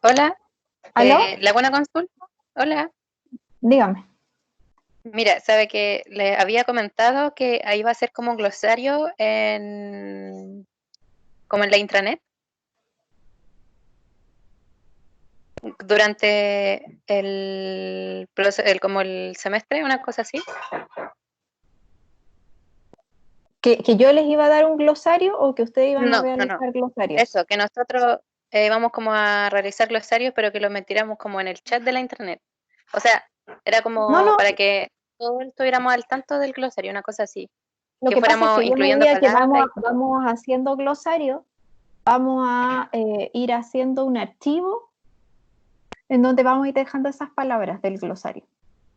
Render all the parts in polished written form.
Hola, ¿Aló? ¿le hago una consulta? Hola. Dígame. Mira, sabe que le había comentado que ahí va a ser como un glosario como en la intranet durante como el semestre, una cosa así. ¿Que yo les iba a dar un glosario o que ustedes iban a No, no, no. realizar glosarios? Eso, que nosotros vamos como a realizar glosarios, pero que los metiéramos como en el chat de la intranet. O sea, era No, como no, para que todos estuviéramos al tanto del glosario, una cosa así. lo Que que pasa es fuéramos que yo a incluyendo medida que palabras y todo. vamos haciendo glosarios, vamos a ir haciendo un archivo en donde vamos a ir dejando esas palabras del glosario,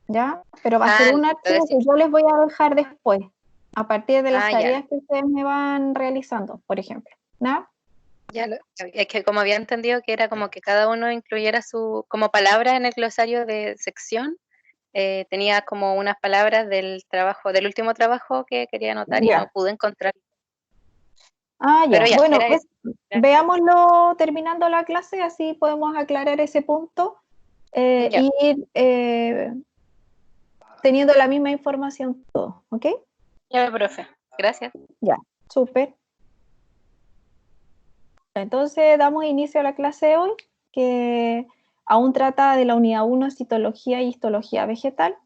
¿ya? Pero va a ser Ah, un lo archivo decía. que yo les voy a dejar después, a partir de las Ah, ya. tareas que ustedes me van realizando, por ejemplo, ¿no? Es que como había entendido que era como que cada uno incluyera su, como palabras en el glosario de sección, tenía como unas palabras del trabajo, del último trabajo que quería anotar y no Ya. pude encontrar. Ah, Pero ya. ya, Bueno, era eso. veámoslo terminando la clase, así podemos aclarar ese punto Ya, y ir teniendo la misma información todos, ¿ok? ya, profe. Gracias. Ya, súper. Entonces damos inicio a la clase de hoy, que aún trata de la unidad 1, citología y histología vegetal.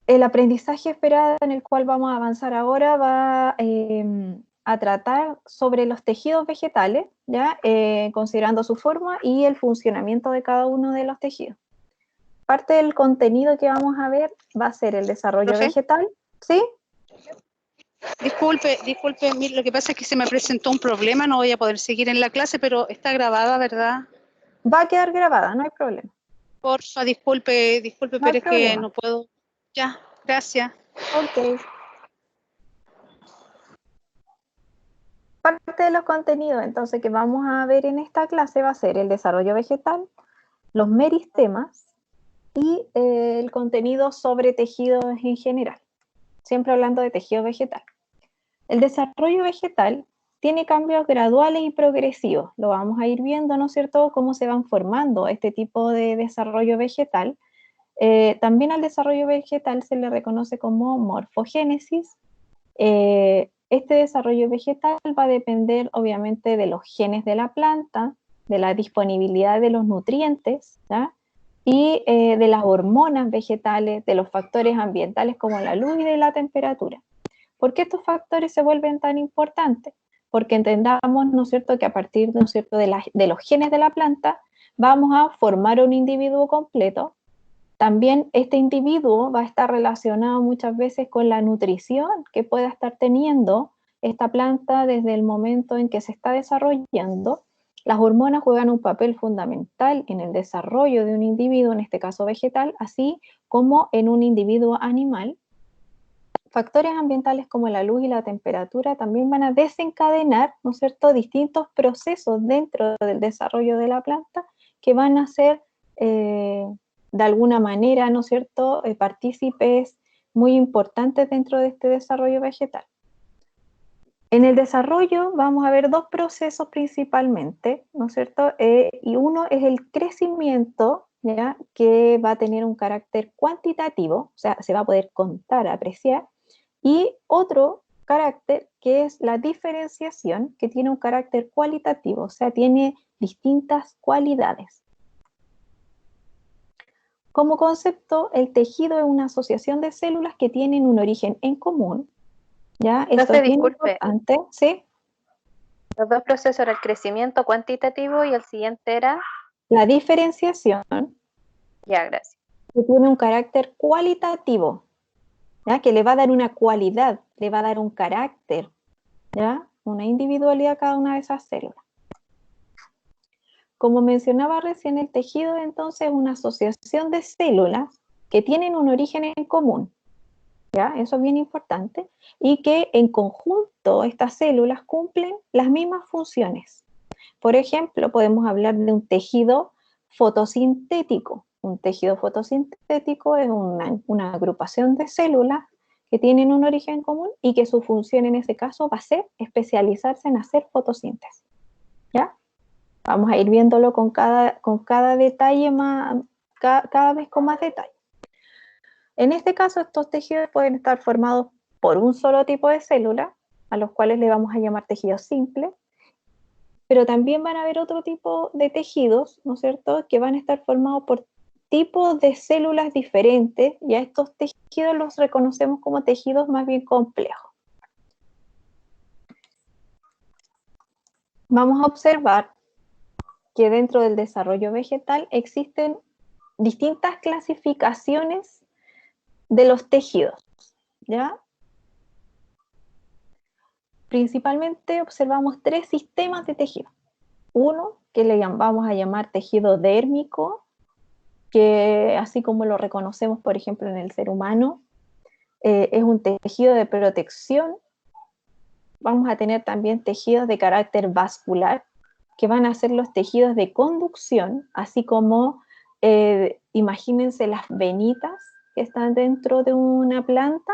El aprendizaje esperado en el cual vamos a avanzar ahora va a tratar sobre los tejidos vegetales, ¿ya? Considerando su forma y el funcionamiento de cada uno de los tejidos. Parte del contenido que vamos a ver va a ser el desarrollo Profe, vegetal, ¿sí? disculpe, lo que pasa es que se me presentó un problema, no voy a poder seguir en la clase, pero está grabada, ¿verdad? Va a quedar grabada, no hay problema. Porfa, disculpe, No hay pero es que problema. no puedo. Ya, gracias. Ok. Parte de los contenidos entonces que vamos a ver en esta clase va a ser el desarrollo vegetal, los meristemas y el contenido sobre tejidos en general, siempre hablando de tejido vegetal. El desarrollo vegetal tiene cambios graduales y progresivos, lo vamos a ir viendo, ¿no es cierto?, cómo se van formando este tipo de desarrollo vegetal. También al desarrollo vegetal se le reconoce como morfogénesis. Este desarrollo vegetal va a depender obviamente de los genes de la planta, de la disponibilidad de los nutrientes, ¿ya? Y de las hormonas vegetales, de los factores ambientales como la luz y de la temperatura. ¿Por qué estos factores se vuelven tan importantes? Porque entendamos, ¿no es cierto?, que a partir, ¿no es cierto?, de los genes de la planta vamos a formar un individuo completo. También este individuo va a estar relacionado muchas veces con la nutrición que pueda estar teniendo esta planta desde el momento en que se está desarrollando. Las hormonas juegan un papel fundamental en el desarrollo de un individuo, en este caso vegetal, así como en un individuo animal. Factores ambientales como la luz y la temperatura también van a desencadenar, ¿no es cierto?, distintos procesos dentro del desarrollo de la planta que van a ser de alguna manera, ¿no es cierto?, partícipes muy importantes dentro de este desarrollo vegetal. En el desarrollo vamos a ver dos procesos principalmente, ¿no es cierto? Y uno es el crecimiento, ¿ya?, que va a tener un carácter cuantitativo, o sea, se va a poder contar, apreciar, y otro carácter que es la diferenciación, que tiene un carácter cualitativo, o sea, tiene distintas cualidades. Como concepto, el tejido es una asociación de células que tienen un origen en común, ¿ya? Esto Profe, es bien disculpe, importante, ¿sí? los dos procesos eran el crecimiento cuantitativo y el siguiente era, La diferenciación, ya, gracias. que tiene un carácter cualitativo, ¿ya? Que le va a dar una cualidad, le va a dar un carácter, ¿ya? Una individualidad a cada una de esas células. Como mencionaba recién, el tejido entonces es una asociación de células que tienen un origen en común, ¿ya? Eso es bien importante, y que en conjunto estas células cumplen las mismas funciones. Por ejemplo, podemos hablar de un tejido fotosintético. Un tejido fotosintético es una agrupación de células que tienen un origen común y que su función en ese caso va a ser especializarse en hacer fotosíntesis, ¿ya? Vamos a ir viéndolo con cada detalle cada vez con más detalle. En este caso, estos tejidos pueden estar formados por un solo tipo de célula, a los cuales le vamos a llamar tejidos simples, pero también van a haber otro tipo de tejidos, ¿no es cierto?, que van a estar formados por tipos de células diferentes, y a estos tejidos los reconocemos como tejidos más bien complejos. Vamos a observar que dentro del desarrollo vegetal existen distintas clasificaciones de los tejidos, ¿ya? Principalmente observamos 3 sistemas de tejido. Uno, que le vamos a llamar tejido dérmico, que así como lo reconocemos, por ejemplo, en el ser humano, es un tejido de protección. Vamos a tener también tejidos de carácter vascular, que van a ser los tejidos de conducción, así como, imagínense las venitas que están dentro de una planta.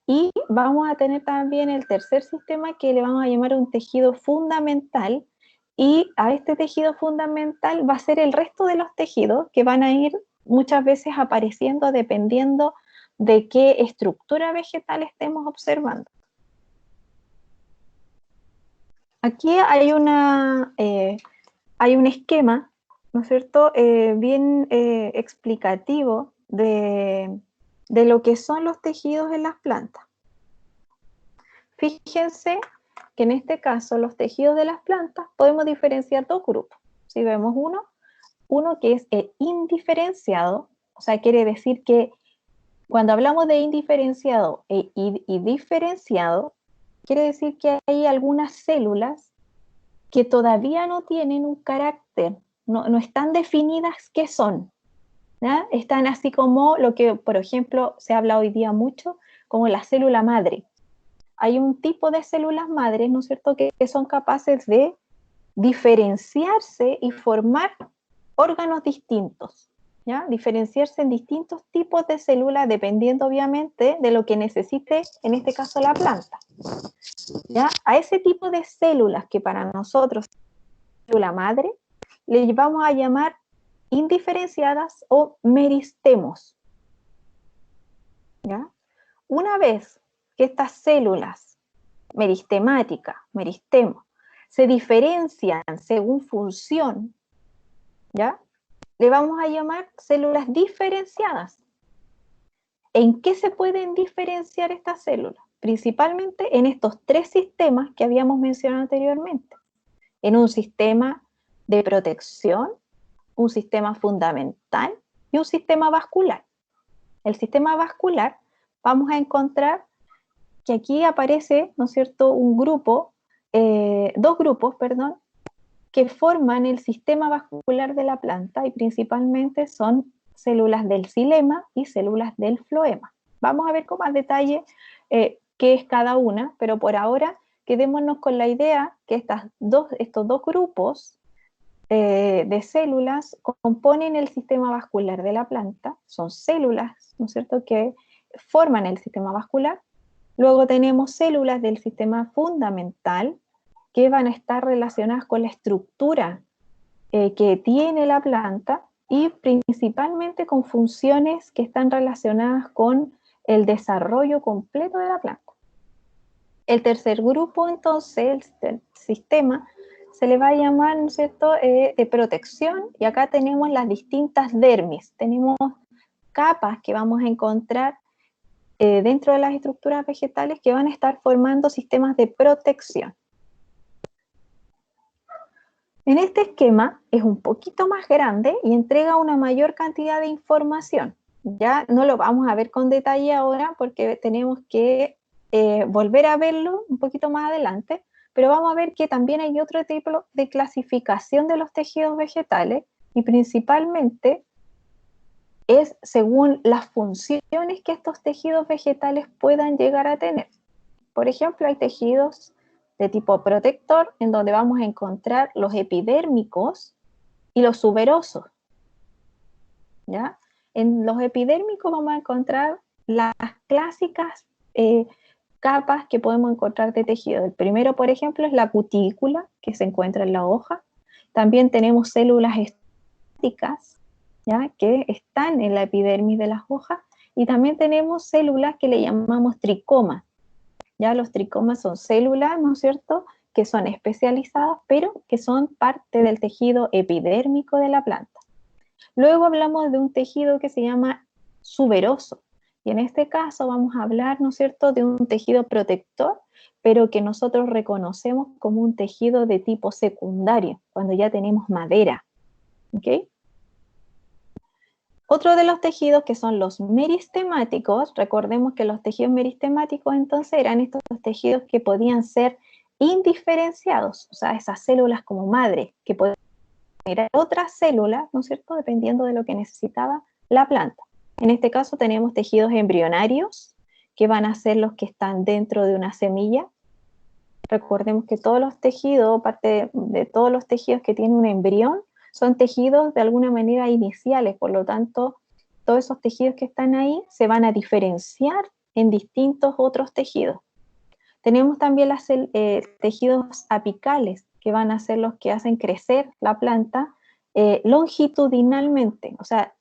Y vamos a tener también el tercer sistema, que le vamos a llamar un tejido fundamental, y a este tejido fundamental va a ser el resto de los tejidos que van a ir muchas veces apareciendo dependiendo de qué estructura vegetal estemos observando. Aquí hay un esquema, ¿no es cierto?, bien explicativo de lo que son los tejidos en las plantas. Fíjense que en este caso los tejidos de las plantas podemos diferenciar 2 grupos. Si vemos uno que es indiferenciado, o sea, quiere decir que cuando hablamos de indiferenciado y diferenciado, quiere decir que hay algunas células que todavía no tienen un carácter, no están definidas qué son, ¿ya? Están así como lo que, por ejemplo, se habla hoy día mucho, como la célula madre. Hay un tipo de células madres, ¿no es cierto?, que son capaces de diferenciarse y formar órganos distintos, ¿ya? Diferenciarse en distintos tipos de células dependiendo obviamente de lo que necesite, en este caso la planta, ¿ya? A ese tipo de células que para nosotros es célula madre, le vamos a llamar indiferenciadas o meristemos, ¿ya? Una vez que estas células meristemos, se diferencian según función, ¿ya?, le vamos a llamar células diferenciadas. ¿En qué se pueden diferenciar estas células? Principalmente en estos 3 sistemas que habíamos mencionado anteriormente. En un sistema de protección, un sistema fundamental y un sistema vascular. El sistema vascular, vamos a encontrar que aquí aparece, ¿no es cierto?, dos grupos, que forman el sistema vascular de la planta, y principalmente son células del xilema y células del floema. Vamos a ver con más detalle qué es cada una, pero por ahora quedémonos con la idea que estos dos grupos de células componen el sistema vascular de la planta. Son células, ¿no es cierto?, que forman el sistema vascular. Luego tenemos células del sistema fundamental, que van a estar relacionadas con la estructura que tiene la planta, y principalmente con funciones que están relacionadas con el desarrollo completo de la planta. El tercer grupo, entonces, el sistema, se le va a llamar, ¿no es cierto?, de protección, y acá tenemos las distintas dermis, tenemos capas que vamos a encontrar dentro de las estructuras vegetales que van a estar formando sistemas de protección. En este esquema es un poquito más grande y entrega una mayor cantidad de información. Ya no lo vamos a ver con detalle ahora porque tenemos que volver a verlo un poquito más adelante, pero vamos a ver que también hay otro tipo de clasificación de los tejidos vegetales, y principalmente es según las funciones que estos tejidos vegetales puedan llegar a tener. Por ejemplo, hay tejidos de tipo protector, en donde vamos a encontrar los epidérmicos y los suberosos, ¿ya? En los epidérmicos vamos a encontrar las clásicas capas que podemos encontrar de tejido. El primero, por ejemplo, es la cutícula, que se encuentra en la hoja. También tenemos células estáticas, ¿ya? Que están en la epidermis de las hojas, y también tenemos células que le llamamos tricomas. Ya los tricomas son células, ¿no es cierto?, que son especializadas, pero que son parte del tejido epidérmico de la planta. Luego hablamos de un tejido que se llama suberoso, y en este caso vamos a hablar, ¿no es cierto?, de un tejido protector, pero que nosotros reconocemos como un tejido de tipo secundario, cuando ya tenemos madera, ¿ok? Otro de los tejidos que son los meristemáticos, recordemos que los tejidos meristemáticos entonces eran estos tejidos que podían ser indiferenciados, o sea, esas células como madre, que podían generar otras células, ¿no es cierto?, dependiendo de lo que necesitaba la planta. En este caso tenemos tejidos embrionarios, que van a ser los que están dentro de una semilla. Recordemos que todos los tejidos, parte de todos los tejidos que tienen un embrión, son tejidos de alguna manera iniciales, por lo tanto, todos esos tejidos que están ahí se van a diferenciar en distintos otros tejidos. Tenemos también los tejidos apicales, que van a ser los que hacen crecer la planta longitudinalmente, o sea,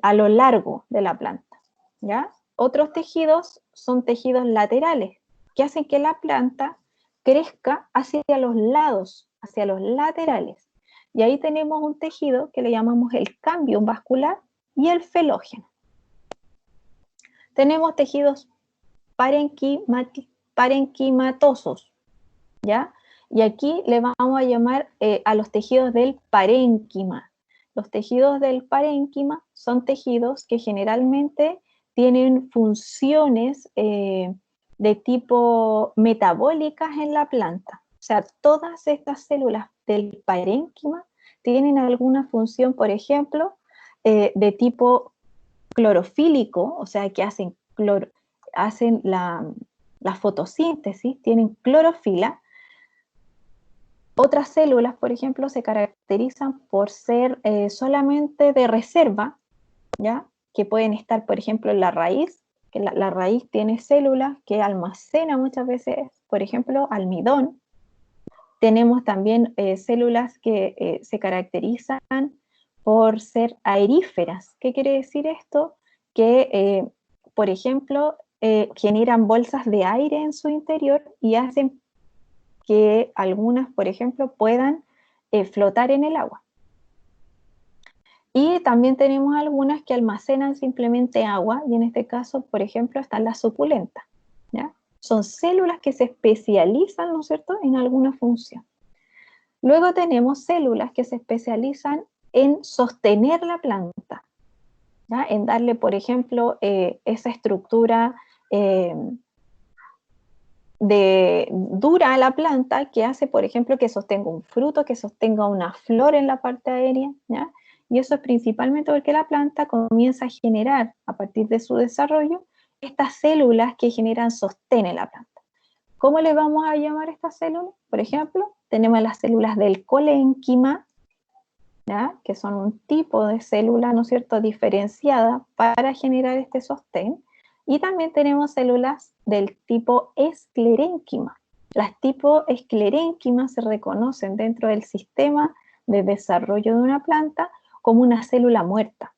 a lo largo de la planta, ¿ya? Otros tejidos son tejidos laterales, que hacen que la planta crezca hacia los lados, hacia los laterales. Y ahí tenemos un tejido que le llamamos el cámbio vascular y el felógeno. Tenemos tejidos parenquimatosos, ¿ya? Y aquí le vamos a llamar a los tejidos del parénquima. Los tejidos del parénquima son tejidos que generalmente tienen funciones de tipo metabólicas en la planta. O sea, todas estas células del parénquima tienen alguna función, por ejemplo, de tipo clorofílico, o sea, que hacen la fotosíntesis, tienen clorofila. Otras células, por ejemplo, se caracterizan por ser solamente de reserva, ¿ya? Que pueden estar, por ejemplo, en la raíz, que la raíz tiene células que almacenan muchas veces, por ejemplo, almidón. Tenemos también células que se caracterizan por ser aeríferas. ¿Qué quiere decir esto? Que, por ejemplo, generan bolsas de aire en su interior y hacen que algunas, por ejemplo, puedan flotar en el agua. Y también tenemos algunas que almacenan simplemente agua, y en este caso, por ejemplo, están las suculentas, ¿ya? Son células que se especializan, ¿no es cierto?, en alguna función. Luego tenemos células que se especializan en sostener la planta, ¿ya? En darle, por ejemplo, esa estructura dura a la planta, que hace, por ejemplo, que sostenga un fruto, que sostenga una flor en la parte aérea, ¿ya? Y eso es principalmente porque la planta comienza a generar, a partir de su desarrollo, estas células que generan sostén en la planta. ¿Cómo le vamos a llamar a estas células? Por ejemplo, tenemos las células del colénquima, ¿ya? Que son un tipo de célula, ¿no es cierto?, diferenciada para generar este sostén. Y también tenemos células del tipo esclerénquima. Las tipo esclerénquimas se reconocen dentro del sistema de desarrollo de una planta como una célula muerta.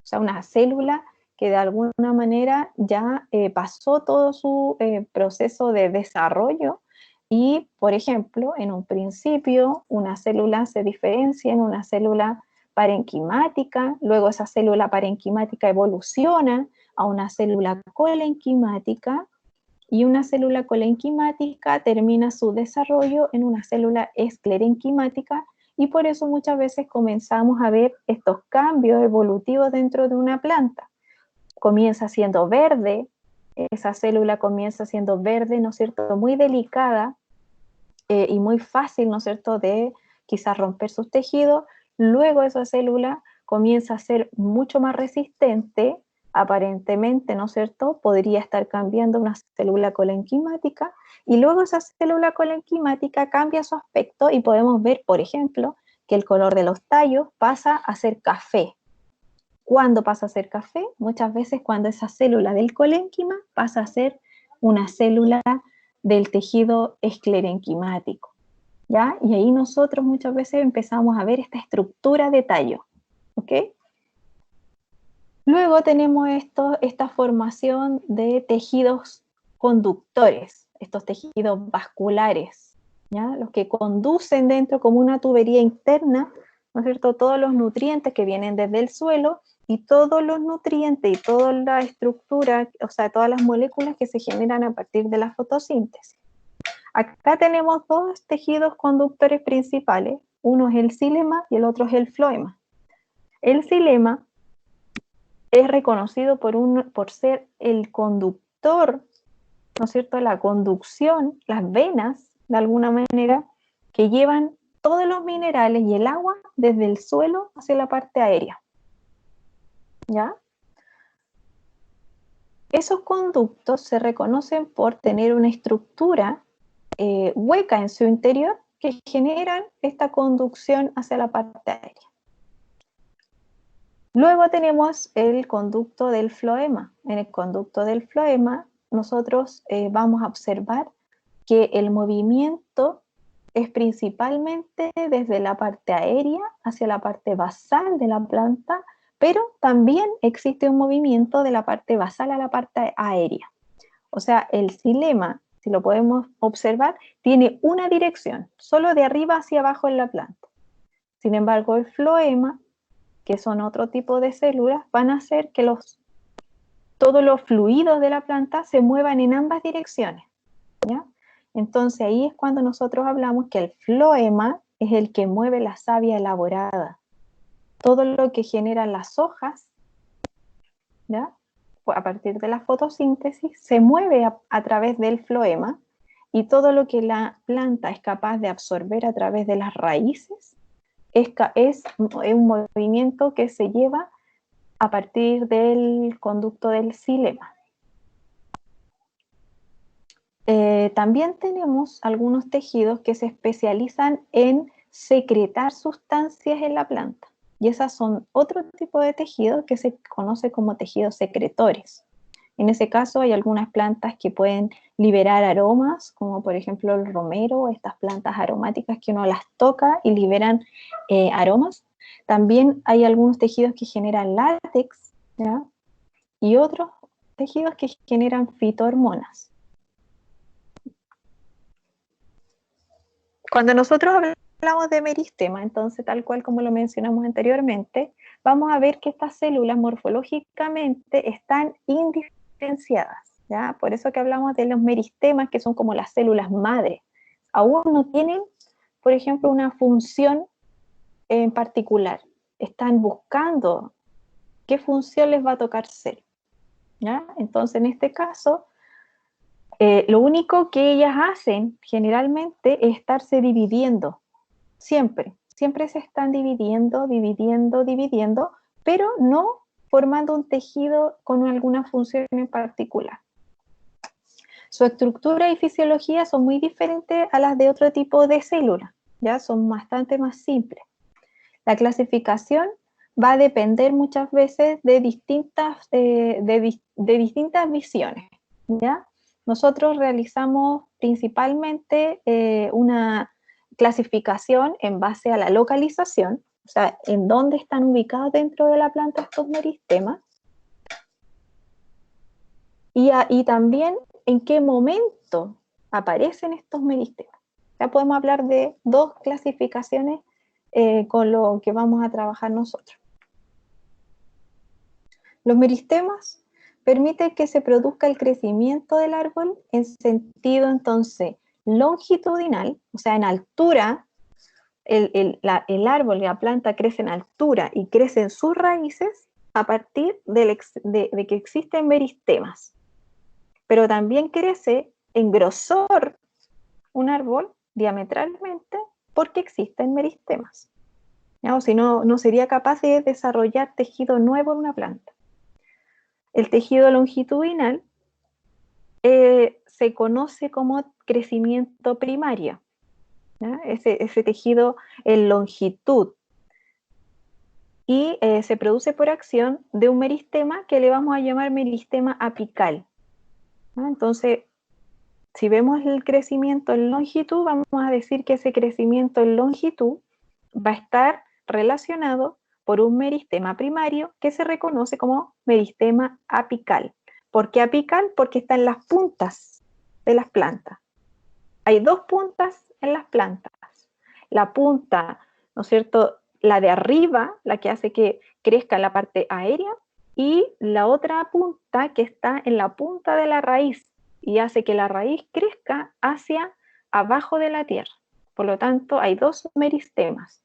O sea, una célula que de alguna manera ya pasó todo su proceso de desarrollo y, por ejemplo, en un principio una célula se diferencia en una célula parenquimática, luego esa célula parenquimática evoluciona a una célula colenquimática y una célula colenquimática termina su desarrollo en una célula esclerenquimática, y por eso muchas veces comenzamos a ver estos cambios evolutivos dentro de una planta. Comienza siendo verde, esa célula comienza siendo verde, ¿no es cierto?, muy delicada y muy fácil, ¿no es cierto?, de quizás romper sus tejidos. Luego esa célula comienza a ser mucho más resistente, aparentemente, ¿no es cierto?, podría estar cambiando una célula colenquimática, y luego esa célula colenquimática cambia su aspecto y podemos ver, por ejemplo, que el color de los tallos pasa a ser café. ¿Cuándo pasa a ser café? Muchas veces cuando esa célula del colénquima pasa a ser una célula del tejido esclerenquimático, ¿ya? Y ahí nosotros muchas veces empezamos a ver esta estructura de tallo, ¿ok? Luego tenemos esta formación de tejidos conductores, estos tejidos vasculares, ¿ya? Los que conducen dentro como una tubería interna, ¿no es cierto?, todos los nutrientes que vienen desde el suelo y todos los nutrientes y toda la estructura, o sea, todas las moléculas que se generan a partir de la fotosíntesis. Acá tenemos dos tejidos conductores principales, uno es el xilema y el otro es el floema. El xilema es reconocido por ser el conductor, ¿no es cierto?, la conducción, las venas, de alguna manera, que llevan todos los minerales y el agua desde el suelo hacia la parte aérea, ¿ya? Esos conductos se reconocen por tener una estructura hueca en su interior que generan esta conducción hacia la parte aérea. Luego tenemos el conducto del floema. En el conducto del floema nosotros vamos a observar que el movimiento es principalmente desde la parte aérea hacia la parte basal de la planta, pero también existe un movimiento de la parte basal a la parte aérea. O sea, el xilema, si lo podemos observar, tiene una dirección, solo de arriba hacia abajo en la planta. Sin embargo, el floema, que son otro tipo de células, van a hacer que todos los fluidos de la planta se muevan en ambas direcciones, ¿ya? Entonces ahí es cuando nosotros hablamos que el floema es el que mueve la savia elaborada. Todo lo que generan las hojas, ¿ya?, a partir de la fotosíntesis, se mueve a través del floema, y todo lo que la planta es capaz de absorber a través de las raíces es un movimiento que se lleva a partir del conducto del xilema. También tenemos algunos tejidos que se especializan en secretar sustancias en la planta, y esas son otro tipo de tejidos que se conoce como tejidos secretores. En ese caso hay algunas plantas que pueden liberar aromas, como por ejemplo el romero, estas plantas aromáticas que uno las toca y liberan aromas. También hay algunos tejidos que generan látex, ¿ya?, y otros tejidos que generan fitohormonas. Cuando nosotros hablamos de meristema, entonces, tal cual como lo mencionamos anteriormente, vamos a ver que estas células morfológicamente están indiferenciadas, ¿ya? Por eso que hablamos de los meristemas, que son como las células madre. Aún no tienen, por ejemplo, una función en particular. Están buscando qué función les va a tocar ser, ¿ya? Entonces, en este caso, lo único que ellas hacen generalmente es estarse dividiendo, siempre se están dividiendo, pero no formando un tejido con alguna función en particular. Su estructura y fisiología son muy diferentes a las de otro tipo de células, ya son bastante más simples. La clasificación va a depender muchas veces de distintas visiones, ¿ya? Nosotros realizamos principalmente una clasificación en base a la localización, o sea, en dónde están ubicados dentro de la planta estos meristemas, y también en qué momento aparecen estos meristemas. Ya podemos hablar de dos clasificaciones con lo que vamos a trabajar nosotros. Los meristemas permiten que se produzca el crecimiento del árbol en sentido, entonces, longitudinal, o sea, en altura. El árbol, la planta crece en altura y crecen sus raíces a partir de que existen meristemas. Pero también crece en grosor un árbol diametralmente porque existen meristemas, ¿ya? O si no, no sería capaz de desarrollar tejido nuevo en una planta. El tejido longitudinal se conoce como crecimiento primario, ¿ya? Ese tejido en longitud, y se produce por acción de un meristema que le vamos a llamar meristema apical, ¿no? Entonces si vemos el crecimiento en longitud, vamos a decir que ese crecimiento en longitud va a estar relacionado por un meristema primario que se reconoce como meristema apical. ¿Por qué apical? Porque está en las puntas de las plantas. Hay dos puntas en las plantas. La punta, ¿no es cierto?, la de arriba, la que hace que crezca en la parte aérea, y la otra punta que está en la punta de la raíz y hace que la raíz crezca hacia abajo de la tierra. Por lo tanto, hay dos meristemas.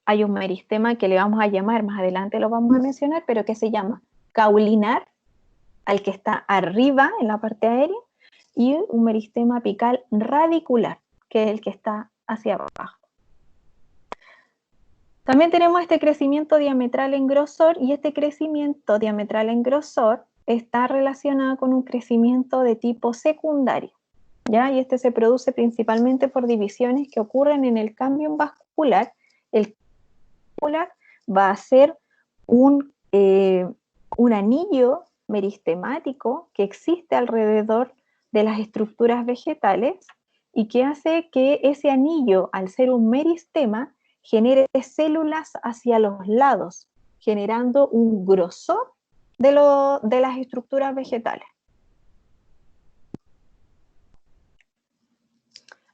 Hay un meristema que le vamos a llamar, más adelante lo vamos a mencionar, pero que se llama caulinar, al que está arriba en la parte aérea, y un meristema apical radicular, que es el que está hacia abajo. También tenemos este crecimiento diametral en grosor, y este crecimiento diametral en grosor está relacionado con un crecimiento de tipo secundario, ¿ya? Y este se produce principalmente por divisiones que ocurren en el cámbio vascular. El vascular va a ser un anillo meristemático que existe alrededor de las estructuras vegetales y que hace que ese anillo, al ser un meristema, genere células hacia los lados, generando un grosor de las estructuras vegetales.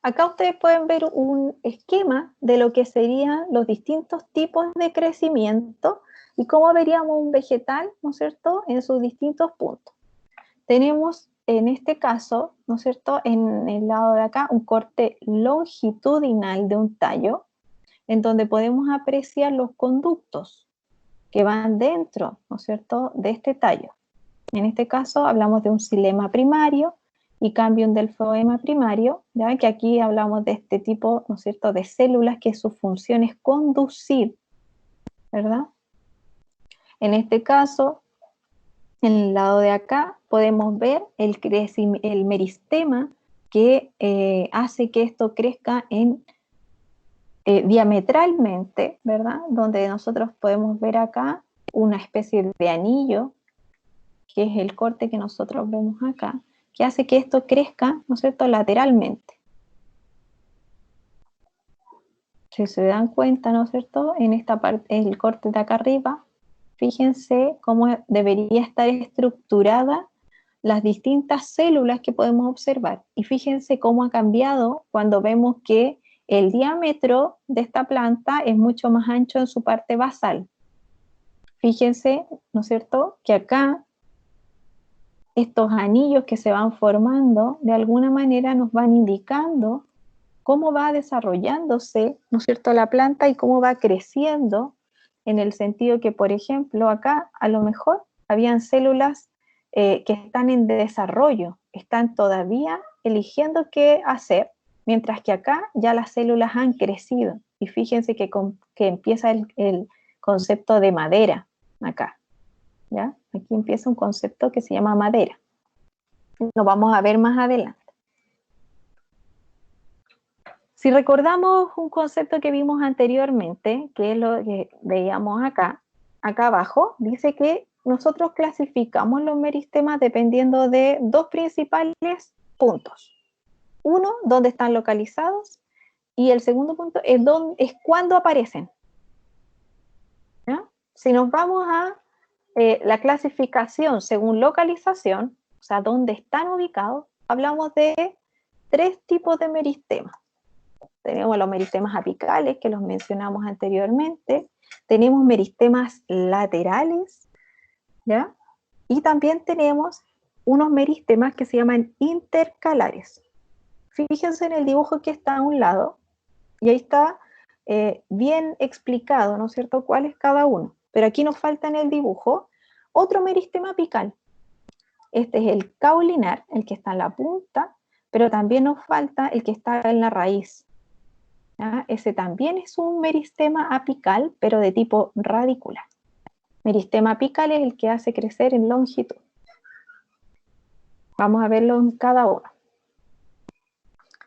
Acá ustedes pueden ver un esquema de lo que serían los distintos tipos de crecimiento y cómo veríamos un vegetal, ¿no es cierto?, en sus distintos puntos. Tenemos en este caso, ¿no es cierto?, en el lado de acá, un corte longitudinal de un tallo, en donde podemos apreciar los conductos que van dentro, ¿no es cierto?, de este tallo. En este caso hablamos de un xilema primario y cambium del floema primario, ¿ya? Que aquí hablamos de este tipo, ¿no es cierto?, de células que su función es conducir, ¿verdad? En este caso, en el lado de acá, podemos ver el meristema que hace que esto crezca diametralmente, ¿verdad? Donde nosotros podemos ver acá una especie de anillo, que es el corte que nosotros vemos acá, que hace que esto crezca, ¿no es cierto?, lateralmente. Si se dan cuenta, ¿no es cierto?, en esta parte, el corte de acá arriba, fíjense cómo debería estar estructurada las distintas células que podemos observar. Y fíjense cómo ha cambiado cuando vemos que el diámetro de esta planta es mucho más ancho en su parte basal. Fíjense, ¿no es cierto?, que acá estos anillos que se van formando, de alguna manera nos van indicando cómo va desarrollándose, ¿no es cierto?, la planta y cómo va creciendo, en el sentido que, por ejemplo, acá a lo mejor habían células que están en desarrollo, están todavía eligiendo qué hacer, mientras que acá ya las células han crecido. Y fíjense que empieza el concepto de madera acá, ¿ya? Aquí empieza un concepto que se llama madera. Lo vamos a ver más adelante. Si recordamos un concepto que vimos anteriormente, que es lo que veíamos acá abajo, dice que nosotros clasificamos los meristemas dependiendo de dos principales puntos. Uno, dónde están localizados, y el segundo punto es cuándo aparecen. ¿Ya? Si nos vamos a la clasificación según localización, o sea, dónde están ubicados, hablamos de tres tipos de meristemas. Tenemos los meristemas apicales, que los mencionamos anteriormente. Tenemos meristemas laterales, ¿ya? Y también tenemos unos meristemas que se llaman intercalares. Fíjense en el dibujo que está a un lado, y ahí está bien explicado, ¿no es cierto?, cuál es cada uno. Pero aquí nos falta en el dibujo otro meristema apical. Este es el caulinar, el que está en la punta, pero también nos falta el que está en la raíz. ¿Ya? Ese también es un meristema apical, pero de tipo radicular. Meristema apical es el que hace crecer en longitud. Vamos a verlo en cada uno.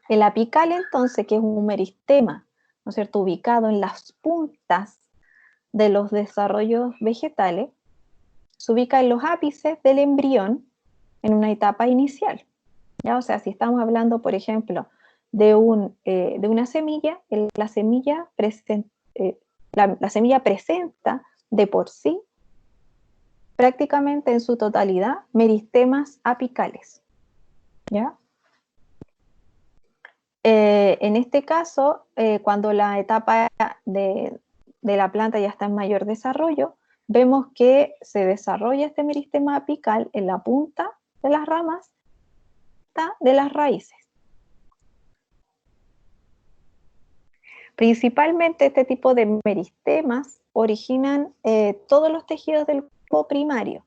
El apical, entonces, que es un meristema, ¿no es cierto?, ubicado en las puntas de los desarrollos vegetales, se ubica en los ápices del embrión, en una etapa inicial. ¿Ya? O sea, si estamos hablando, por ejemplo, de una semilla, la semilla presenta de por sí prácticamente en su totalidad meristemas apicales. ¿Ya? En este caso, cuando la etapa de la planta ya está en mayor desarrollo, vemos que se desarrolla este meristema apical en la punta de las ramas de las raíces. Principalmente este tipo de meristemas originan todos los tejidos del cuerpo primario,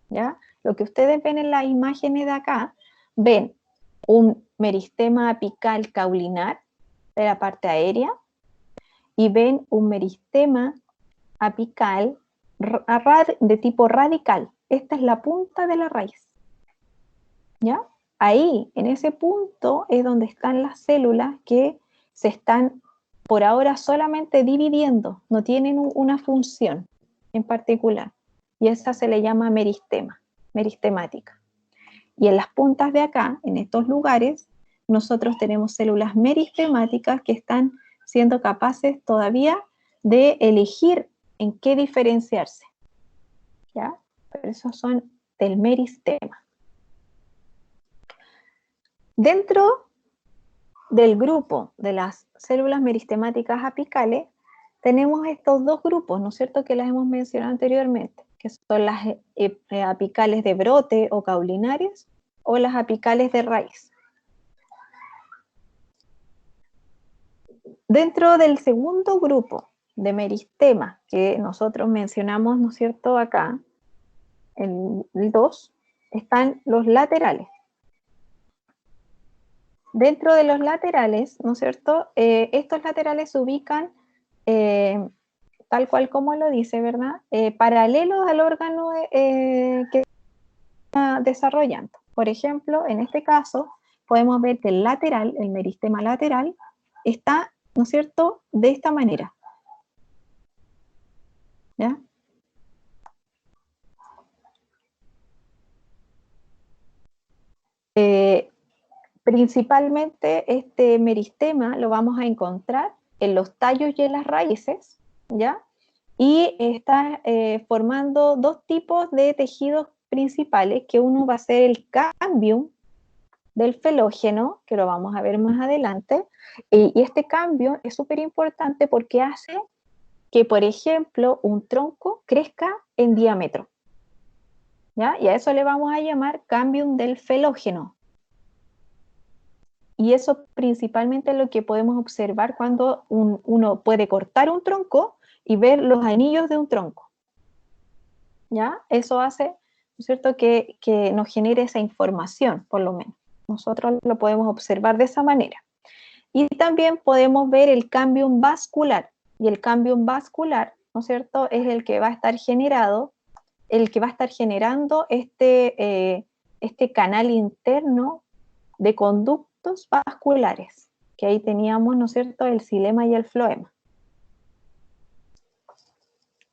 ¿ya? Lo que ustedes ven en las imágenes de acá, ven un meristema apical caulinar de la parte aérea y ven un meristema apical de tipo radical. Esta es la punta de la raíz, ¿ya? Ahí, en ese punto, es donde están las células que se están por ahora solamente dividiendo, no tienen una función en particular. Y esa se le llama meristema, meristemática. Y en las puntas de acá, en estos lugares, nosotros tenemos células meristemáticas que están siendo capaces todavía de elegir en qué diferenciarse. ¿Ya? Pero esos son del meristema. Dentro del grupo de las células meristemáticas apicales, tenemos estos dos grupos, ¿no es cierto?, que las hemos mencionado anteriormente, que son las apicales de brote o caulinares o las apicales de raíz. Dentro del segundo grupo de meristemas que nosotros mencionamos, ¿no es cierto?, acá, el 2, están los laterales. Dentro de los laterales, ¿no es cierto?, estos laterales se ubican tal cual como lo dice, ¿verdad?, paralelos al órgano que está desarrollando. Por ejemplo, en este caso, podemos ver que el lateral, el meristema lateral, está, ¿no es cierto?, de esta manera. ¿Ya? Principalmente este meristema lo vamos a encontrar en los tallos y en las raíces, ¿ya? Y está formando dos tipos de tejidos principales, que uno va a ser el cambium del felógeno, que lo vamos a ver más adelante, y este cambio es súper importante porque hace que, por ejemplo, un tronco crezca en diámetro, ¿ya? Y a eso le vamos a llamar cambium del felógeno. Y eso principalmente es lo que podemos observar cuando uno puede cortar un tronco y ver los anillos de un tronco, ¿ya? Eso hace, ¿no es cierto?, que nos genere esa información, por lo menos. Nosotros lo podemos observar de esa manera. Y también podemos ver el cambium vascular. Y el cambium vascular, ¿no es cierto?, es el que va a estar generando este canal interno de conductos vasculares, que ahí teníamos, ¿no es cierto?, el xilema y el floema.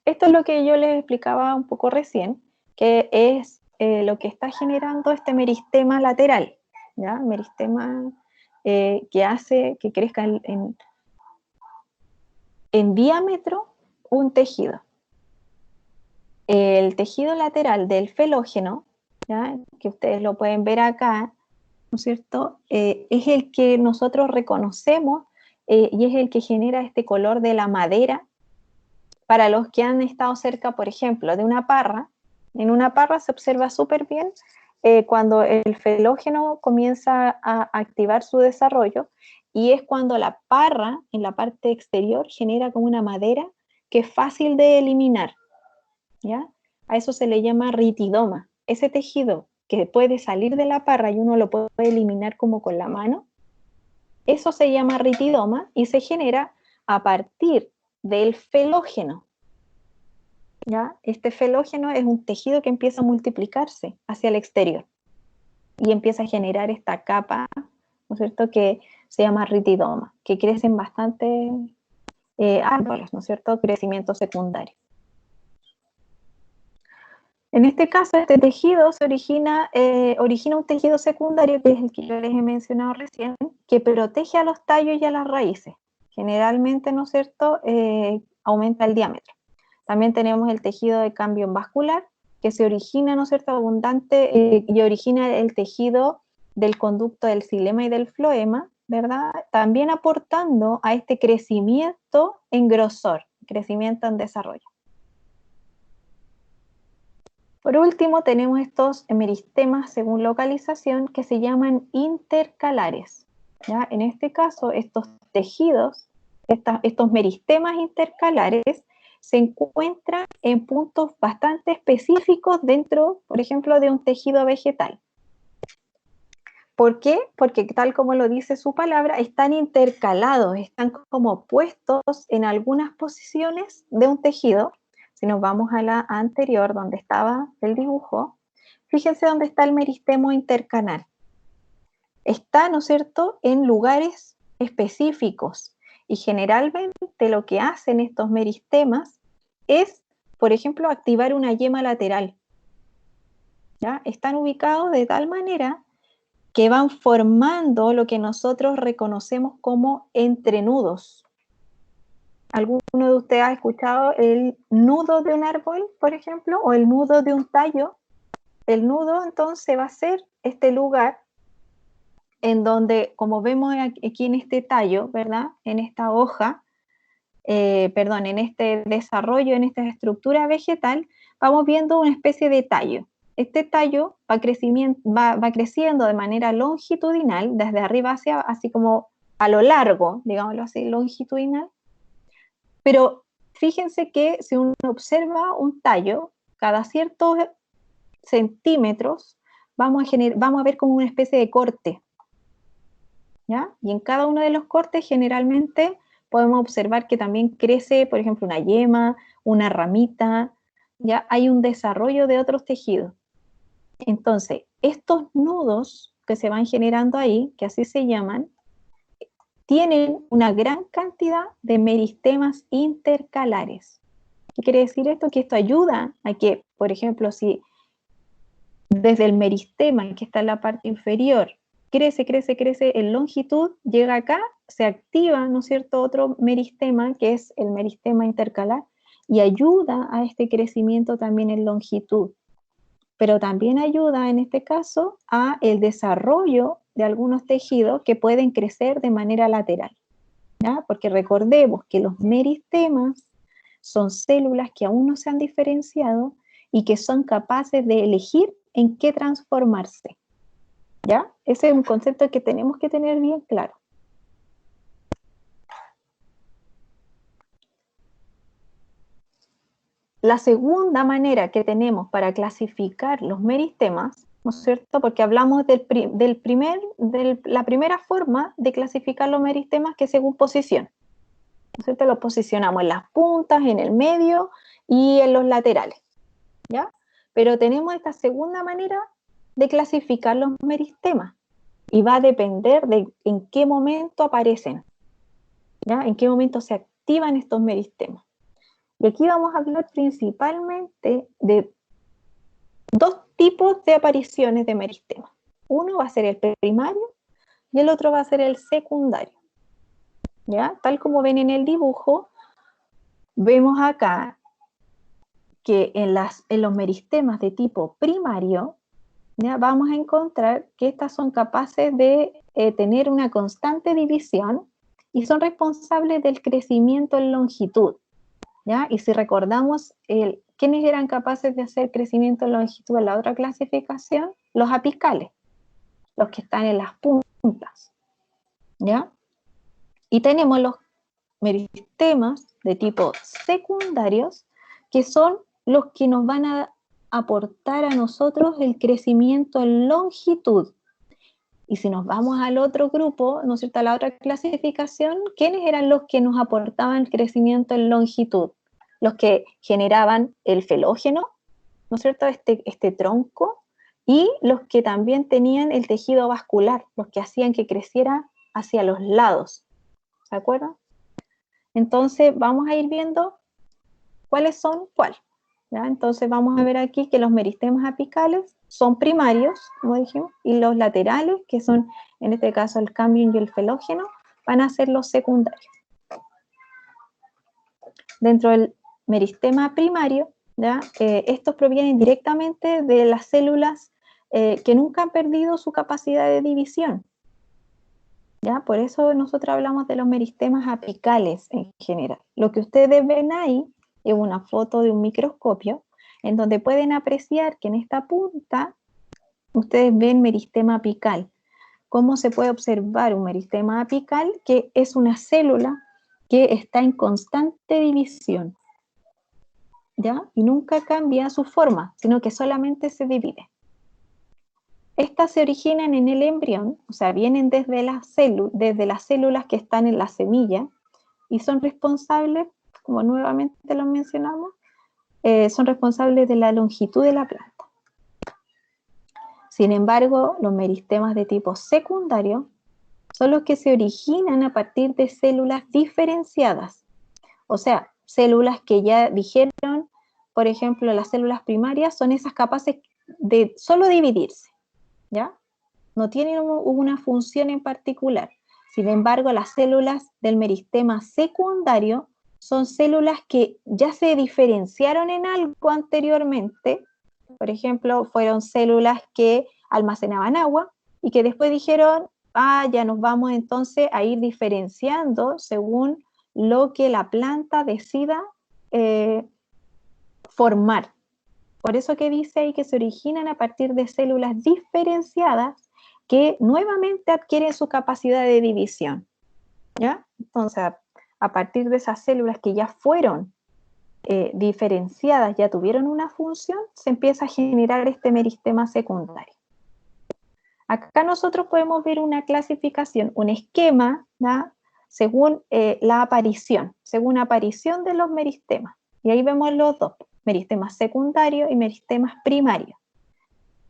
Esto es lo que yo les explicaba un poco recién, que es lo que está generando este meristema lateral, ¿ya? Meristema que hace que crezca en diámetro un tejido. El tejido lateral del felógeno, ¿ya?, que ustedes lo pueden ver acá, ¿no es cierto?, es el que nosotros reconocemos y es el que genera este color de la madera. Para los que han estado cerca, por ejemplo, de una parra, en una parra se observa súper bien cuando el felógeno comienza a activar su desarrollo, y es cuando la parra en la parte exterior genera como una madera que es fácil de eliminar, ¿ya? A eso se le llama ritidoma. Ese tejido que puede salir de la parra y uno lo puede eliminar como con la mano, eso se llama ritidoma y se genera a partir del felógeno, ¿ya? Este felógeno es un tejido que empieza a multiplicarse hacia el exterior y empieza a generar esta capa, ¿no es cierto?, que se llama ritidoma, que crecen bastante árboles, ¿no es cierto?, crecimiento secundario. En este caso, este tejido se origina un tejido secundario, que es el que yo les he mencionado recién, que protege a los tallos y a las raíces. Generalmente, ¿no es cierto?, aumenta el diámetro. También tenemos el tejido de cambio vascular, que se origina, ¿no es cierto?, abundante y origina el tejido del conducto del xilema y del floema, ¿verdad? También aportando a este crecimiento en grosor, crecimiento en desarrollo. Por último, tenemos estos meristemas según localización que se llaman intercalares, ¿ya? En este caso, estos tejidos, estos meristemas intercalares, se encuentran en puntos bastante específicos dentro, por ejemplo, de un tejido vegetal. ¿Por qué? Porque tal como lo dice su palabra, están intercalados, están como puestos en algunas posiciones de un tejido. Si nos vamos a la anterior, donde estaba el dibujo, fíjense dónde está el meristemo intercanal. Está, ¿no es cierto?, en lugares específicos. Y generalmente lo que hacen estos meristemas es, por ejemplo, activar una yema lateral. ¿Ya? Están ubicados de tal manera que van formando lo que nosotros reconocemos como entrenudos. ¿Alguno de ustedes ha escuchado el nudo de un árbol, por ejemplo, o el nudo de un tallo? El nudo, entonces, va a ser este lugar en donde, como vemos aquí en este tallo, ¿verdad?, en esta hoja, en este desarrollo, en esta estructura vegetal, vamos viendo una especie de tallo. Este tallo va creciendo de manera longitudinal, desde arriba hacia, así como a lo largo, digámoslo así, longitudinal. Pero fíjense que si uno observa un tallo, cada ciertos centímetros vamos a ver como una especie de corte, ¿ya? Y en cada uno de los cortes generalmente podemos observar que también crece, por ejemplo, una yema, una ramita, ya hay un desarrollo de otros tejidos. Entonces, estos nudos que se van generando ahí, que así se llaman, tienen una gran cantidad de meristemas intercalares. ¿Qué quiere decir esto? Que esto ayuda a que, por ejemplo, si desde el meristema, que está en la parte inferior, crece en longitud, llega acá, se activa, ¿no es cierto?, otro meristema, que es el meristema intercalar, y ayuda a este crecimiento también en longitud. Pero también ayuda, en este caso, a el desarrollo de algunos tejidos que pueden crecer de manera lateral, ¿ya? Porque recordemos que los meristemas son células que aún no se han diferenciado y que son capaces de elegir en qué transformarse, ¿ya? Ese es un concepto que tenemos que tener bien claro. La segunda manera que tenemos para clasificar los meristemas, ¿no es cierto? Porque hablamos la primera forma de clasificar los meristemas, que es según posición, ¿no es cierto? Los posicionamos en las puntas, en el medio y en los laterales, ¿ya? Pero tenemos esta segunda manera de clasificar los meristemas y va a depender de en qué momento aparecen, ¿ya? En qué momento se activan estos meristemas. Y aquí vamos a hablar principalmente de dos tipos de apariciones de meristema. Uno va a ser el primario y el otro va a ser el secundario, ¿ya? Tal como ven en el dibujo, vemos acá que en los meristemas de tipo primario, ¿ya?, vamos a encontrar que estas son capaces de tener una constante división y son responsables del crecimiento en longitud, ¿ya? Y si recordamos, ¿quiénes eran capaces de hacer crecimiento en longitud en la otra clasificación? Los apicales, los que están en las puntas, ¿ya? Y tenemos los meristemas de tipo secundarios, que son los que nos van a aportar a nosotros el crecimiento en longitud. Y si nos vamos al otro grupo, ¿no es cierto?, a la otra clasificación, ¿quiénes eran los que nos aportaban crecimiento en longitud? Los que generaban el felógeno, ¿no es cierto?, este tronco, y los que también tenían el tejido vascular, los que hacían que creciera hacia los lados. ¿Se acuerdan? Entonces vamos a ir viendo cuáles son cuáles. ¿ya? Entonces vamos a ver aquí que los meristemas apicales son primarios, como dijimos, y los laterales, que son en este caso el cámbium y el felógeno, van a ser los secundarios. Dentro del meristema primario, ¿ya? Estos provienen directamente de las células que nunca han perdido su capacidad de división, ¿ya? Por eso nosotros hablamos de los meristemas apicales en general. Lo que ustedes ven ahí es una foto de un microscopio en donde pueden apreciar que en esta punta ustedes ven meristema apical. ¿Cómo se puede observar un meristema apical? Que es una célula que está en constante división, ¿ya? Y nunca cambia su forma, sino que solamente se divide. Estas se originan en el embrión, o sea, vienen desde las células que están en la semilla y son responsables, como nuevamente lo mencionamos, son responsables de la longitud de la planta. Sin embargo, los meristemas de tipo secundario son los que se originan a partir de células diferenciadas, o sea, células que ya dijeron, por ejemplo, las células primarias son esas capaces de solo dividirse, ¿ya? No tienen una función en particular. Sin embargo, las células del meristema secundario son células que ya se diferenciaron en algo anteriormente. Por ejemplo, fueron células que almacenaban agua y que después dijeron, ya nos vamos entonces a ir diferenciando según lo que la planta decida formar. Por eso que dice ahí que se originan a partir de células diferenciadas que nuevamente adquieren su capacidad de división, ¿ya? Entonces, a partir de esas células que ya fueron diferenciadas, ya tuvieron una función, se empieza a generar este meristema secundario. Acá nosotros podemos ver una clasificación, un esquema, ¿ya? Según la aparición de los meristemas. Y ahí vemos los dos, meristemas secundarios y meristemas primarios.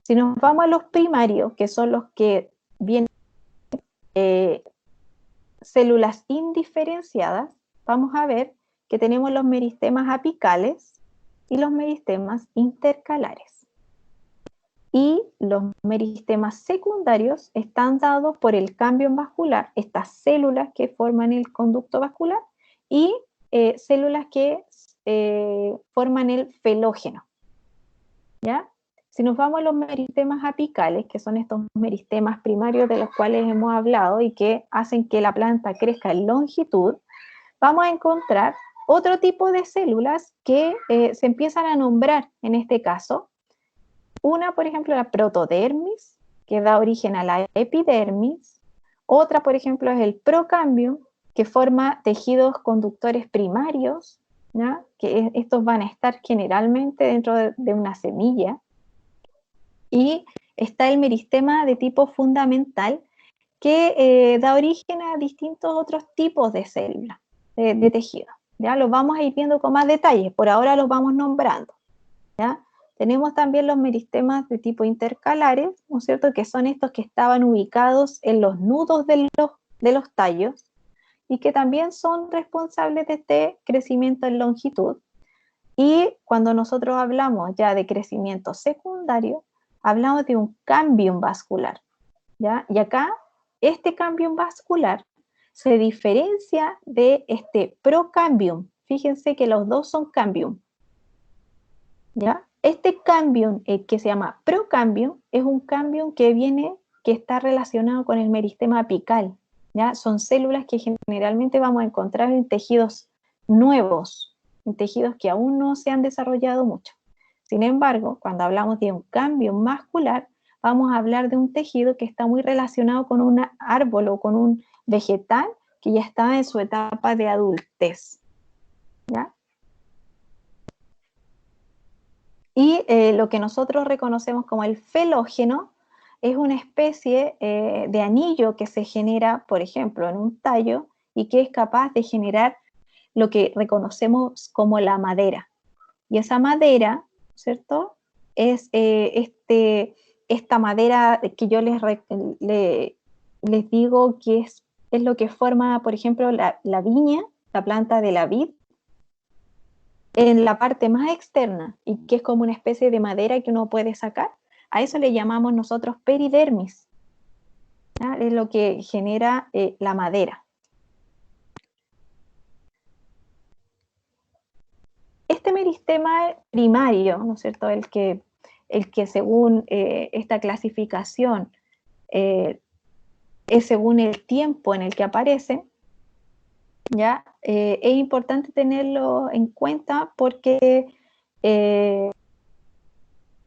Si nos vamos a los primarios, que son los que vienen células indiferenciadas, vamos a ver que tenemos los meristemas apicales y los meristemas intercalares. Y los meristemas secundarios están dados por el cambio vascular, estas células que forman el conducto vascular, y células que forman el felógeno, ¿ya? Si nos vamos a los meristemas apicales, que son estos meristemas primarios de los cuales hemos hablado y que hacen que la planta crezca en longitud, vamos a encontrar otro tipo de células que se empiezan a nombrar en este caso. Una, por ejemplo, la protodermis, que da origen a la epidermis. Otra, por ejemplo, es el procambium, que forma tejidos conductores primarios, ¿ya? Que estos van a estar generalmente dentro de una semilla. Y está el meristema de tipo fundamental, que da origen a distintos otros tipos de células, de tejido. ¿Ya? Los vamos a ir viendo con más detalle, por ahora los vamos nombrando, ¿ya? Tenemos también los meristemas de tipo intercalares, ¿no es cierto?, que son estos que estaban ubicados en los nudos de los tallos y que también son responsables de este crecimiento en longitud. Y cuando nosotros hablamos ya de crecimiento secundario, hablamos de un cámbium vascular, ¿ya? Y acá, este cámbium vascular se diferencia de este procambium. Fíjense que los dos son cámbium, ¿ya? Este cámbium, que se llama procámbium, es un cámbium que está relacionado con el meristema apical, ¿ya? Son células que generalmente vamos a encontrar en tejidos nuevos, en tejidos que aún no se han desarrollado mucho. Sin embargo, cuando hablamos de un cámbium vascular, vamos a hablar de un tejido que está muy relacionado con un árbol o con un vegetal que ya está en su etapa de adultez, ¿ya? Y lo que nosotros reconocemos como el felógeno es una especie de anillo que se genera, por ejemplo, en un tallo y que es capaz de generar lo que reconocemos como la madera. Y esa madera, ¿cierto?, es esta madera que yo les digo que es lo que forma, por ejemplo, la viña, la planta de la vid, en la parte más externa, y que es como una especie de madera que uno puede sacar, a eso le llamamos nosotros peridermis. ¿Ya? Es lo que genera la madera. Este meristema primario, ¿no es cierto?, el que según esta clasificación es según el tiempo en el que aparece, ¿ya? Es importante tenerlo en cuenta porque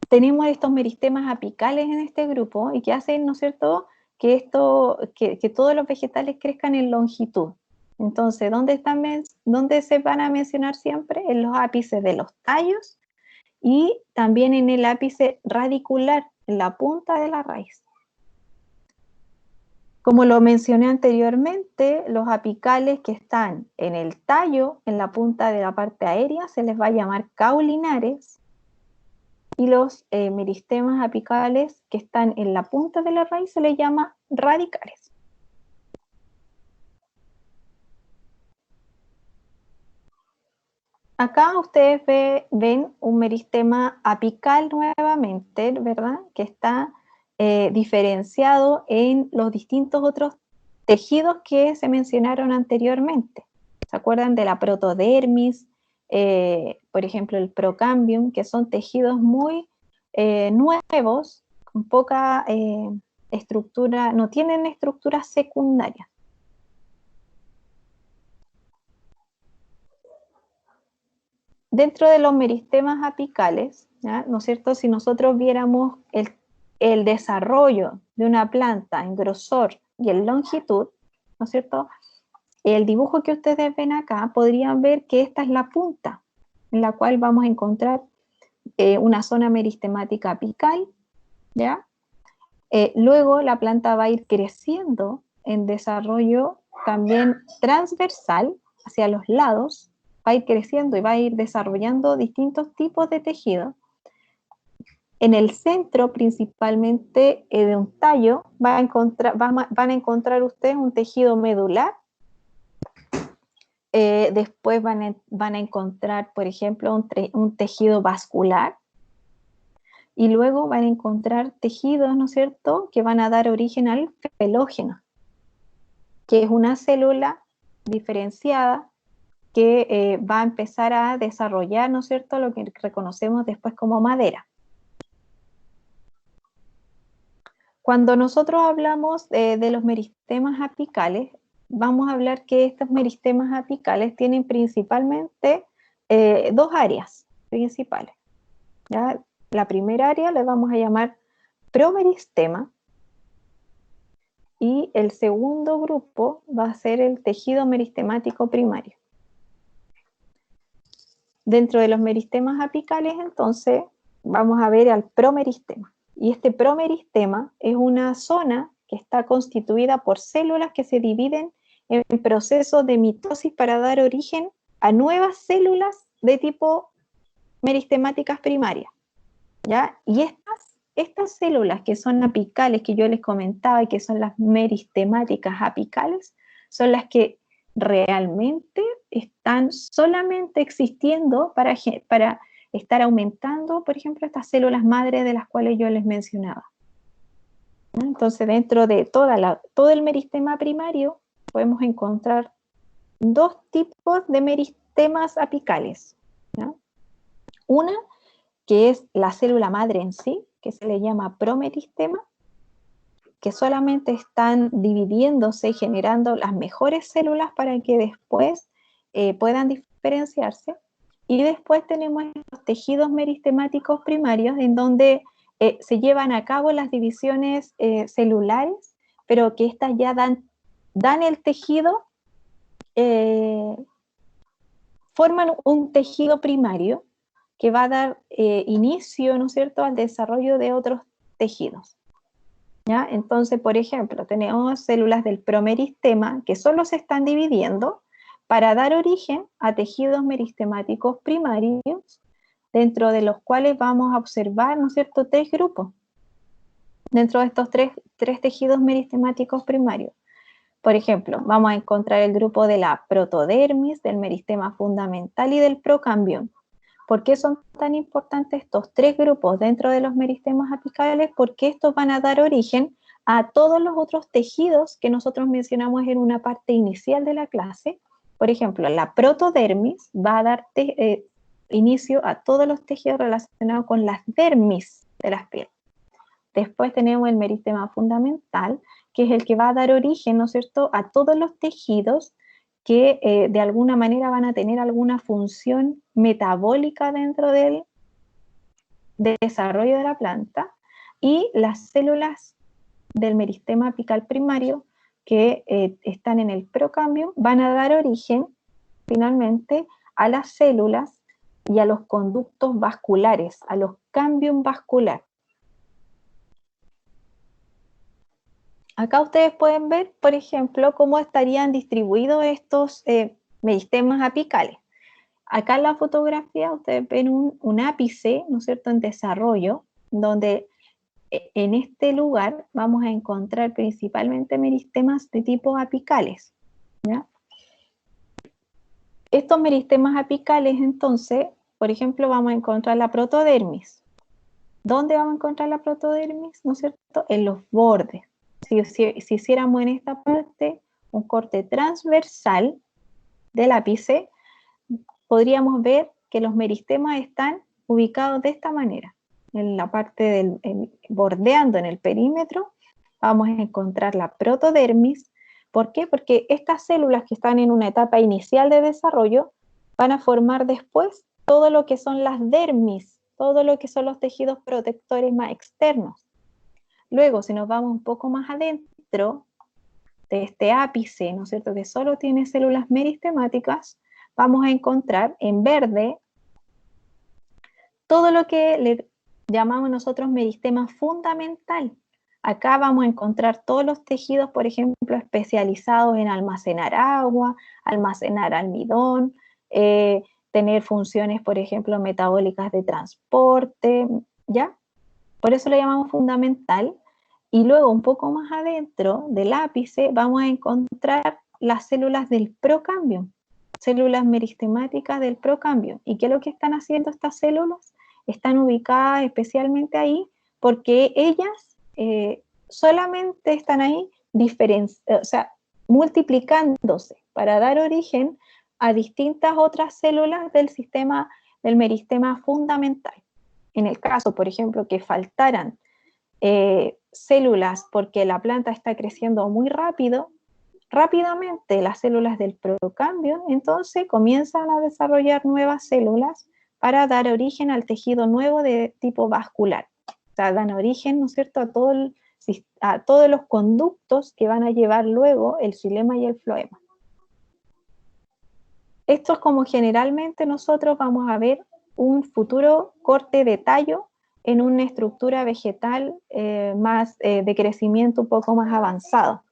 tenemos estos meristemas apicales en este grupo y que hacen, ¿no es cierto?, que todos los vegetales crezcan en longitud. Entonces, ¿dónde se van a mencionar siempre? En los ápices de los tallos y también en el ápice radicular, en la punta de la raíz. Como lo mencioné anteriormente, los apicales que están en el tallo, en la punta de la parte aérea, se les va a llamar caulinares, y los meristemas apicales que están en la punta de la raíz se les llama radicales. Acá ustedes ven un meristema apical nuevamente, ¿verdad?, que está diferenciado en los distintos otros tejidos que se mencionaron anteriormente. ¿Se acuerdan de la protodermis? Por ejemplo, el procambium, que son tejidos muy nuevos, con poca estructura, no tienen estructuras secundarias. Dentro de los meristemas apicales, ¿ya?, ¿no es cierto?, si nosotros viéramos el desarrollo de una planta en grosor y en longitud, ¿no es cierto?, el dibujo que ustedes ven acá, podrían ver que esta es la punta, en la cual vamos a encontrar una zona meristemática apical, ¿ya? Luego la planta va a ir creciendo en desarrollo también transversal hacia los lados, va a ir creciendo y va a ir desarrollando distintos tipos de tejido. En el centro, principalmente de un tallo, van a encontrar ustedes un tejido medular. Después van a encontrar, por ejemplo, un tejido vascular. Y luego van a encontrar tejidos, ¿no es cierto?, que van a dar origen al felógeno, que es una célula diferenciada que va a empezar a desarrollar, ¿no es cierto?, lo que reconocemos después como madera. Cuando nosotros hablamos de los meristemas apicales, vamos a hablar que estos meristemas apicales tienen principalmente dos áreas principales, ¿ya? La primera área le vamos a llamar promeristema y el segundo grupo va a ser el tejido meristemático primario. Dentro de los meristemas apicales, entonces, vamos a ver al promeristema. Y este promeristema es una zona que está constituida por células que se dividen en procesos de mitosis para dar origen a nuevas células de tipo meristemáticas primarias, ¿ya? Y estas células que son apicales, que yo les comentaba, y que son las meristemáticas apicales, son las que realmente están solamente existiendo para estar aumentando, por ejemplo, estas células madre de las cuales yo les mencionaba. Entonces, dentro de todo el meristema primario, podemos encontrar dos tipos de meristemas apicales, ¿no? Una, que es la célula madre en sí, que se le llama promeristema, que solamente están dividiéndose y generando las mejores células para que después puedan diferenciarse. Y después tenemos los tejidos meristemáticos primarios, en donde se llevan a cabo las divisiones celulares, pero que estas ya dan el tejido, forman un tejido primario que va a dar inicio, ¿no es cierto?, al desarrollo de otros tejidos, ¿ya? Entonces, por ejemplo, tenemos células del promeristema que solo se están dividiendo para dar origen a tejidos meristemáticos primarios, dentro de los cuales vamos a observar, ¿no es cierto?, tres grupos. Dentro de estos tres tejidos meristemáticos primarios, por ejemplo, vamos a encontrar el grupo de la protodermis, del meristema fundamental y del procambium. ¿Por qué son tan importantes estos 3 grupos dentro de los meristemas apicales? Porque estos van a dar origen a todos los otros tejidos que nosotros mencionamos en una parte inicial de la clase. Por ejemplo, la protodermis va a dar inicio a todos los tejidos relacionados con las dermis de las pieles. Después tenemos el meristema fundamental, que es el que va a dar origen, ¿no es cierto?, a todos los tejidos que de alguna manera van a tener alguna función metabólica dentro del desarrollo de la planta, y las células del meristema apical primario que están en el procambio van a dar origen finalmente a las células y a los conductos vasculares, a los cambium vascular. Acá ustedes pueden ver, por ejemplo, cómo estarían distribuidos estos meristemas apicales. Acá en la fotografía ustedes ven un ápice, ¿no es cierto?, en desarrollo, donde en este lugar vamos a encontrar principalmente meristemas de tipo apicales, ¿ya? Estos meristemas apicales, entonces, por ejemplo, vamos a encontrar la protodermis. ¿Dónde vamos a encontrar la protodermis? ¿No es cierto? En los bordes. Si hiciéramos en esta parte un corte transversal del ápice, podríamos ver que los meristemas están ubicados de esta manera. En la parte bordeando en el perímetro, vamos a encontrar la protodermis. ¿Por qué? Porque estas células que están en una etapa inicial de desarrollo van a formar después todo lo que son las dermis, todo lo que son los tejidos protectores más externos. Luego, si nos vamos un poco más adentro de este ápice, ¿no es cierto?, que solo tiene células meristemáticas, vamos a encontrar en verde todo lo que le llamamos nosotros meristema fundamental. Acá vamos a encontrar todos los tejidos, por ejemplo, especializados en almacenar agua, almacenar almidón, tener funciones, por ejemplo, metabólicas de transporte, ¿ya? Por eso lo llamamos fundamental. Y luego, un poco más adentro del ápice, vamos a encontrar las células del procambio, células meristemáticas del procambio. ¿Y qué es lo que están haciendo estas células? Están ubicadas especialmente ahí porque ellas solamente están ahí multiplicándose para dar origen a distintas otras células del sistema del meristema fundamental. En el caso, por ejemplo, que faltaran células porque la planta está creciendo muy rápidamente las células del procambio, entonces comienzan a desarrollar nuevas células para dar origen al tejido nuevo de tipo vascular. O sea, dan origen, ¿no es cierto?, a todos los conductos que van a llevar luego el xilema y el floema. Esto es como generalmente nosotros vamos a ver un futuro corte de tallo en una estructura vegetal más de crecimiento un poco más avanzado.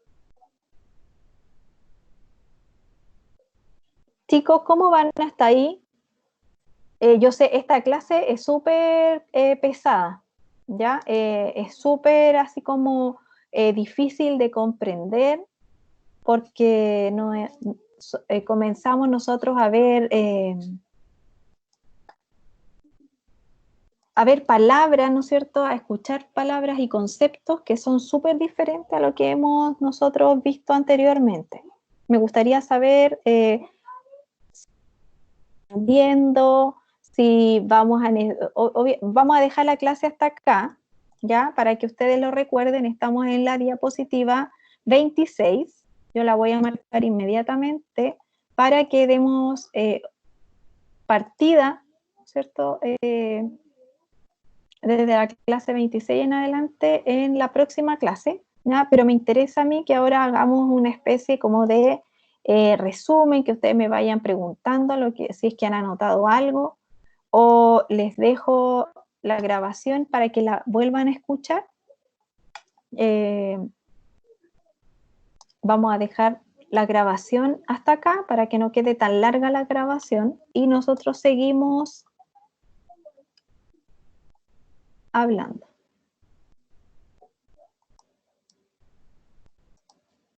Chicos, ¿cómo van hasta ahí? Yo sé, esta clase es súper pesada, ¿ya? Es súper así como difícil de comprender porque comenzamos nosotros a ver palabras, ¿no es cierto?, a escuchar palabras y conceptos que son súper diferentes a lo que hemos nosotros visto anteriormente. Me gustaría saber, viendo, si vamos a dejar la clase hasta acá, ¿ya? Para que ustedes lo recuerden, estamos en la diapositiva 26, yo la voy a marcar inmediatamente para que demos partida, ¿cierto?, desde la clase 26 en adelante en la próxima clase, ¿ya? Pero me interesa a mí que ahora hagamos una especie como de resumen, que ustedes me vayan preguntando si es que han anotado algo, o les dejo la grabación para que la vuelvan a escuchar. Vamos a dejar la grabación hasta acá para que no quede tan larga la grabación y nosotros seguimos hablando.